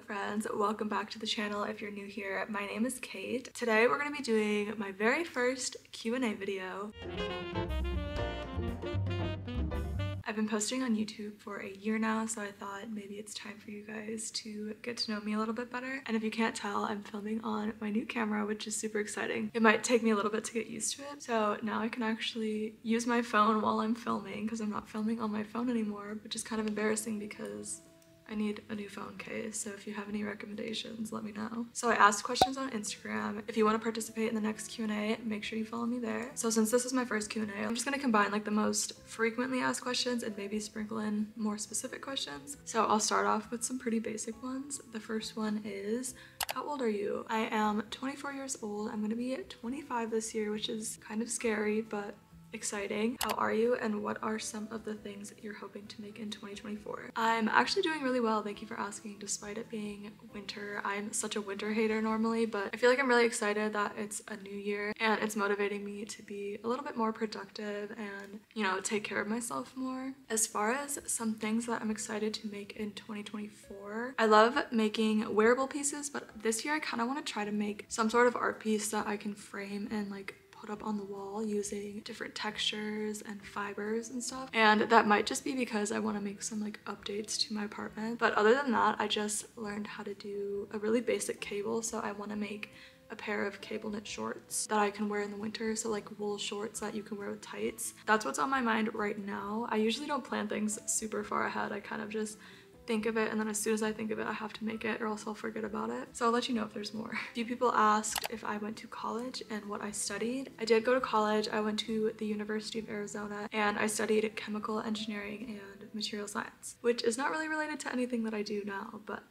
Hello friends, welcome back to the channel if you're new here. My name is Kate. Today we're going to be doing my very first Q&A video. I've been posting on YouTube for a year now, so I thought maybe it's time for you guys to get to know me a little bit better. And if you can't tell, I'm filming on my new camera, which is super exciting. It might take me a little bit to get used to it. So now I can actually use my phone while I'm filming because I'm not filming on my phone anymore, which is kind of embarrassing because I need a new phone case, so if you have any recommendations, let me know. So I asked questions on Instagram. If you want to participate in the next Q&A, make sure you follow me there. So since this is my first Q&A, I'm just gonna combine like the most frequently asked questions and maybe sprinkle in more specific questions. So I'll start off with some pretty basic ones. The first one is, how old are you? I am 24 years old. I'm gonna be 25 this year, which is kind of scary, but exciting. How are you and what are some of the things that you're hoping to make in 2024? I'm actually doing really well, thank you for asking, despite it being winter. I'm such a winter hater normally, but I feel like I'm really excited that it's a new year and it's motivating me to be a little bit more productive and, you know, take care of myself more. As far as some things that I'm excited to make in 2024, I love making wearable pieces, but this year I kind of want to try to make some sort of art piece that I can frame and like put up on the wall using different textures and fibers and stuff. And that might just be because I want to make some like updates to my apartment. But other than that, I just learned how to do a really basic cable. So I want to make a pair of cable knit shorts that I can wear in the winter. So like wool shorts that you can wear with tights. That's what's on my mind right now. I usually don't plan things super far ahead. I kind of just think of it, and then as soon as I think of it, I have to make it or else I'll forget about it. So I'll let you know if there's more. A few people asked if I went to college and what I studied. I did go to college. I went to the University of Arizona and I studied chemical engineering and material science, which is not really related to anything that I do now, but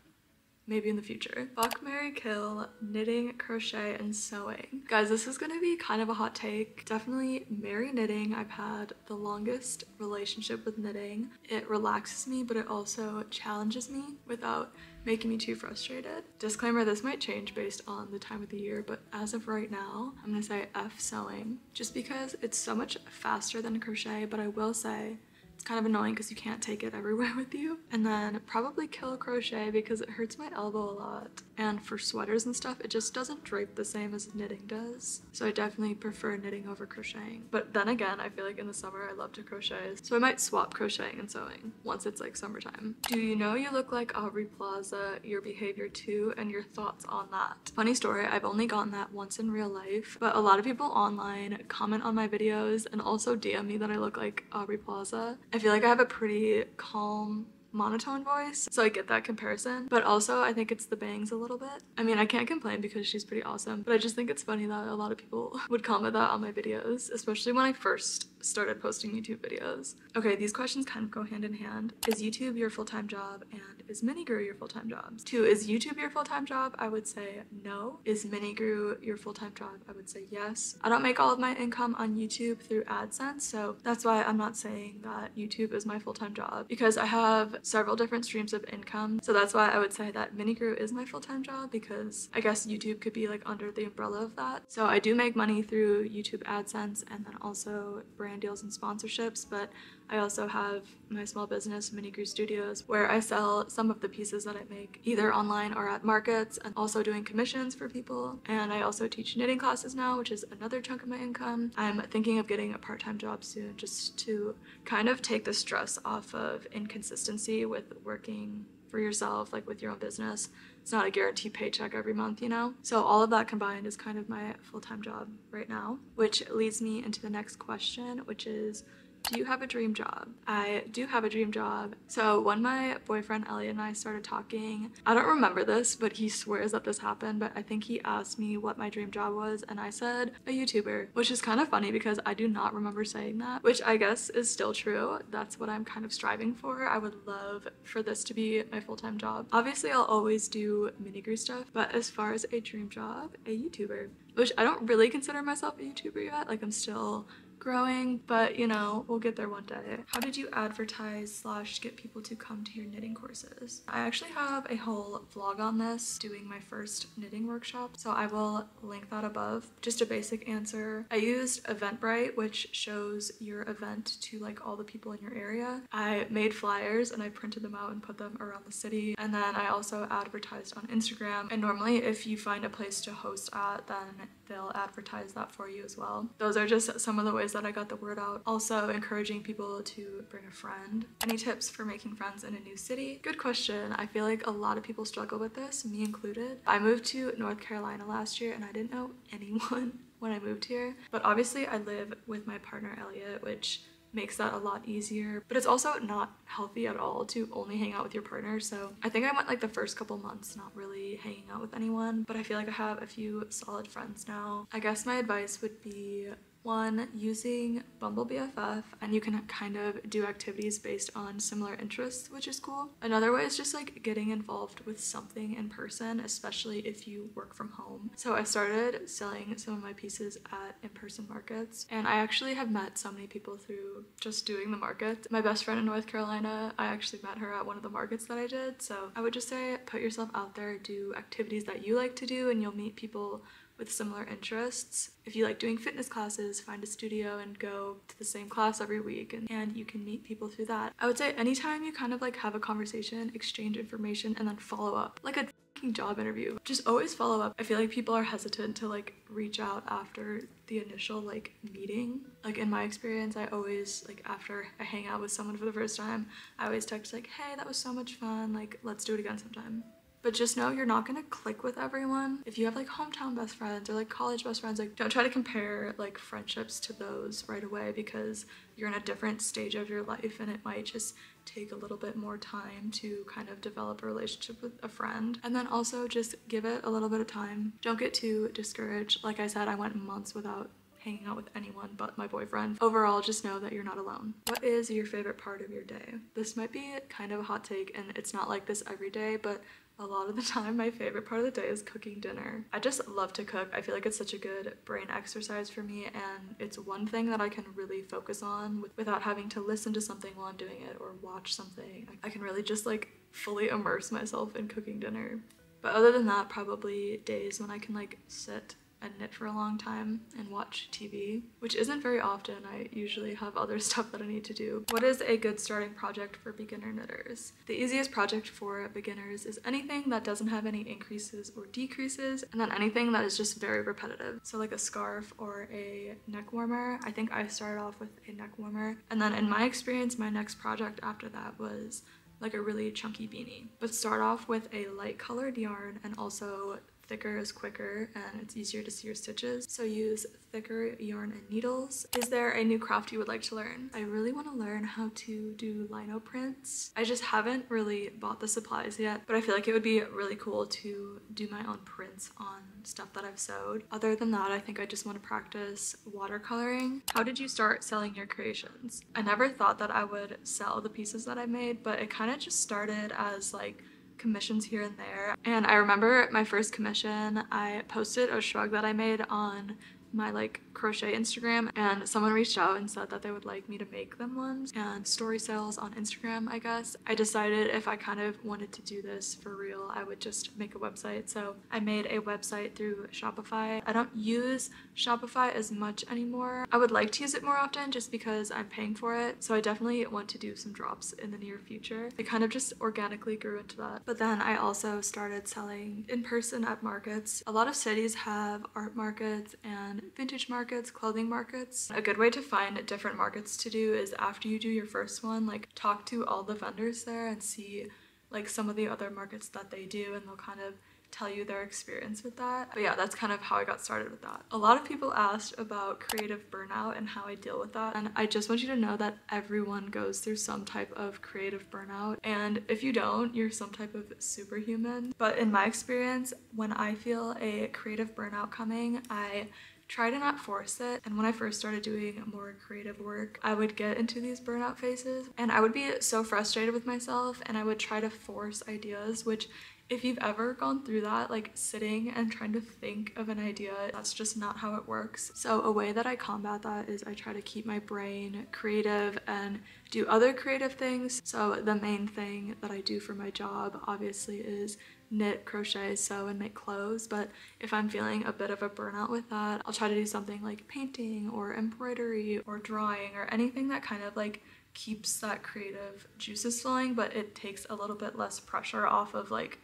maybe in the future. Fuck, marry, kill, knitting, crochet, and sewing. Guys, this is gonna be kind of a hot take. Definitely marry knitting. I've had the longest relationship with knitting. It relaxes me, but it also challenges me without making me too frustrated. Disclaimer, this might change based on the time of the year, but as of right now, I'm gonna say F sewing, just because it's so much faster than crochet, but I will say it's kind of annoying because you can't take it everywhere with you. And then probably kill crochet because it hurts my elbow a lot. And for sweaters and stuff, it just doesn't drape the same as knitting does. So I definitely prefer knitting over crocheting. But then again, I feel like in the summer I love to crochet. So I might swap crocheting and sewing once it's like summertime. Do you know you look like Aubrey Plaza, your behavior too, and your thoughts on that? Funny story, I've only gotten that once in real life, but a lot of people online comment on my videos and also DM me that I look like Aubrey Plaza. I feel like I have a pretty calm, monotone voice, so I get that comparison, but also I think it's the bangs a little bit. I mean, I can't complain because she's pretty awesome, but I just think it's funny that a lot of people would comment that on my videos, especially when I first started posting YouTube videos. Okay, these questions kind of go hand in hand. Is YouTube your full-time job and is minigru your full-time job? 2, is YouTube your full-time job? I would say no. Is minigru your full-time job? I would say yes. I don't make all of my income on YouTube through AdSense, so that's why I'm not saying that YouTube is my full-time job, because I have several different streams of income. So that's why I would say that minigru is my full-time job, because I guess YouTube could be like under the umbrella of that. So I do make money through YouTube AdSense and then also brand deals and sponsorships, but I also have my small business, minigru.studios, where I sell some of the pieces that I make either online or at markets, and also doing commissions for people. And I also teach knitting classes now, which is another chunk of my income. I'm thinking of getting a part-time job soon just to kind of take the stress off of inconsistency with working for yourself, like with your own business. It's not a guaranteed paycheck every month, you know? So all of that combined is kind of my full-time job right now, which leads me into the next question, which is, do you have a dream job? I do have a dream job. So when my boyfriend Elliot and I started talking, I don't remember this, but he swears that this happened, but I think he asked me what my dream job was and I said a YouTuber, which is kind of funny because I do not remember saying that, which I guess is still true. That's what I'm kind of striving for. I would love for this to be my full-time job. Obviously, I'll always do minigru stuff, but as far as a dream job, a YouTuber, which I don't really consider myself a YouTuber yet. Like, I'm still growing, but you know, we'll get there one day. How did you advertise / get people to come to your knitting courses? I actually have a whole vlog on this, doing my first knitting workshop, so I will link that above. Just a basic answer. I used Eventbrite, which shows your event to like all the people in your area. I made flyers and I printed them out and put them around the city. And then I also advertised on Instagram. And normally if you find a place to host at, then they'll advertise that for you as well. Those are just some of the ways that I got the word out. Also encouraging people to bring a friend. Any tips for making friends in a new city? Good question. I feel like a lot of people struggle with this, me included. I moved to North Carolina last year and I didn't know anyone when I moved here. But obviously I live with my partner Elliot, which makes that a lot easier, but it's also not healthy at all to only hang out with your partner. So I think I went like the first couple months not really hanging out with anyone, but I feel like I have a few solid friends now. I guess my advice would be, one, using Bumble BFF, and you can kind of do activities based on similar interests, which is cool. Another way is just like getting involved with something in person, especially if you work from home. So I started selling some of my pieces at in-person markets, and I actually have met so many people through just doing the markets. My best friend in North Carolina, I actually met her at one of the markets that I did. So I would just say put yourself out there, do activities that you like to do, and you'll meet people with similar interests. If you like doing fitness classes, find a studio and go to the same class every week, and you can meet people through that. I would say anytime you kind of like have a conversation, exchange information, and then follow up, like a fucking job interview. Just always follow up. I feel like people are hesitant to like reach out after the initial like meeting. Like in my experience, I always like after I hang out with someone for the first time, I always text like, hey, that was so much fun, like let's do it again sometime. But just know you're not gonna click with everyone. If you have like hometown best friends or like college best friends, like don't try to compare like friendships to those right away, because you're in a different stage of your life and it might just take a little bit more time to kind of develop a relationship with a friend. And then also just give it a little bit of time. Don't get too discouraged. Like I said, I went months without hanging out with anyone but my boyfriend. Overall, just know that you're not alone. What is your favorite part of your day? This might be kind of a hot take and it's not like this every day, but a lot of the time, my favorite part of the day is cooking dinner. I just love to cook. I feel like it's such a good brain exercise for me, and it's one thing that I can really focus on without having to listen to something while I'm doing it or watch something. I can really just like fully immerse myself in cooking dinner. But other than that, probably days when I can like sit and knit for a long time and watch TV, which isn't very often. I usually have other stuff that I need to do. What is a good starting project for beginner knitters? The easiest project for beginners is anything that doesn't have any increases or decreases, and then anything that is just very repetitive. So like a scarf or a neck warmer. I think I started off with a neck warmer, and then in my experience, my next project after that was like a really chunky beanie. But start off with a light colored yarn, and also thicker is quicker and it's easier to see your stitches, so use thicker yarn and needles. Is there a new craft you would like to learn? I really want to learn how to do lino prints. I just haven't really bought the supplies yet, but I feel like it would be really cool to do my own prints on stuff that I've sewed. Other than that, I think I just want to practice watercoloring. How did you start selling your creations? I never thought that I would sell the pieces that I made, but it kind of just started as like commissions here and there. And I remember my first commission, I posted a shrug that I made on my like crochet Instagram, and someone reached out and said that they would like me to make them ones, and story sales on Instagram, I guess. I decided if I kind of wanted to do this for real, I would just make a website. So I made a website through Shopify. I don't use Shopify as much anymore. I would like to use it more often just because I'm paying for it. So I definitely want to do some drops in the near future. It kind of just organically grew into that. But then I also started selling in person at markets. A lot of cities have art markets and vintage markets, clothing markets. A good way to find different markets to do is after you do your first one, like talk to all the vendors there and see like some of the other markets that they do, and they'll kind of tell you their experience with that. But yeah, that's kind of how I got started with that. A lot of people asked about creative burnout and how I deal with that, and I just want you to know that everyone goes through some type of creative burnout, and if you don't, you're some type of superhuman. But in my experience, when I feel a creative burnout coming, I try to not force it. And when I first started doing more creative work, I would get into these burnout phases and I would be so frustrated with myself and I would try to force ideas, which if you've ever gone through that, like sitting and trying to think of an idea, that's just not how it works. So a way that I combat that is I try to keep my brain creative and do other creative things. So the main thing that I do for my job obviously is knit, crochet, sew, and make clothes. But if I'm feeling a bit of a burnout with that, I'll try to do something like painting or embroidery or drawing or anything that kind of like keeps that creative juices flowing, but it takes a little bit less pressure off of like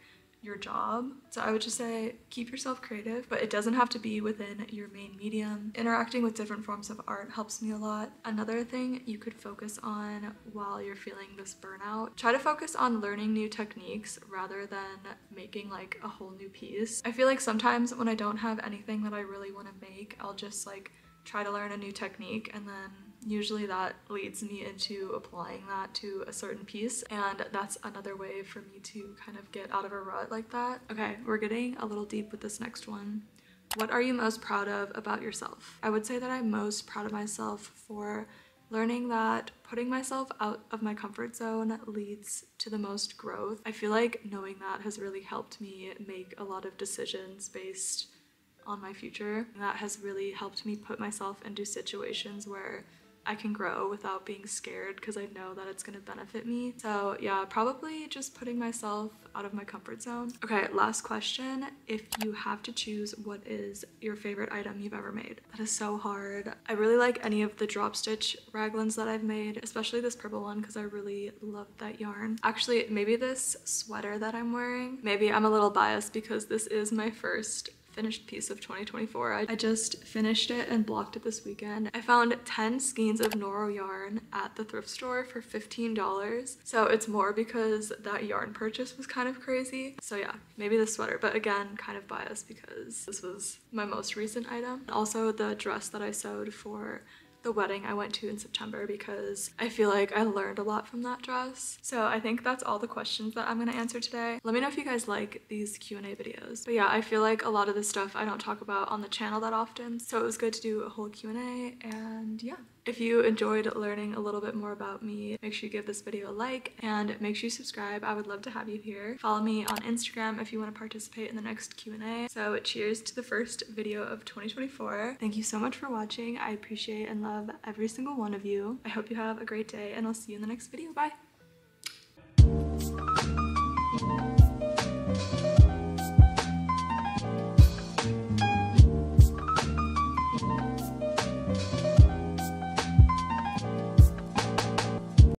your job. So I would just say keep yourself creative, but it doesn't have to be within your main medium. Interacting with different forms of art helps me a lot. Another thing you could focus on while you're feeling this burnout, try to focus on learning new techniques rather than making like a whole new piece. I feel like sometimes when I don't have anything that I really want to make, I'll just like try to learn a new technique, and then usually that leads me into applying that to a certain piece, and that's another way for me to kind of get out of a rut like that. Okay, we're getting a little deep with this next one. What are you most proud of about yourself? I would say that I'm most proud of myself for learning that putting myself out of my comfort zone leads to the most growth. I feel like knowing that has really helped me make a lot of decisions based on my future. That has really helped me put myself into situations where I can grow without being scared because I know that it's going to benefit me. So yeah, probably just putting myself out of my comfort zone. Okay, last question. If you have to choose, what is your favorite item you've ever made? That is so hard. I really like any of the drop stitch raglans that I've made, especially this purple one because I really love that yarn. Actually, maybe this sweater that I'm wearing, maybe I'm a little biased because this is my first finished piece of 2024. I just finished it and blocked it this weekend. I found 10 skeins of Noro yarn at the thrift store for $15. So it's more because that yarn purchase was kind of crazy. So yeah, maybe the sweater, but again, kind of biased because this was my most recent item. Also the dress that I sewed for the wedding I went to in September because I feel like I learned a lot from that dress. So I think that's all the questions that I'm gonna answer today. Let me know if you guys like these Q&A videos. But yeah, I feel like a lot of this stuff I don't talk about on the channel that often, so it was good to do a whole Q&A. And yeah, if you enjoyed learning a little bit more about me, make sure you give this video a like and make sure you subscribe. I would love to have you here. Follow me on Instagram if you want to participate in the next Q&A. So cheers to the first video of 2024. Thank you so much for watching. I appreciate and love every single one of you. I hope you have a great day and I'll see you in the next video. Bye!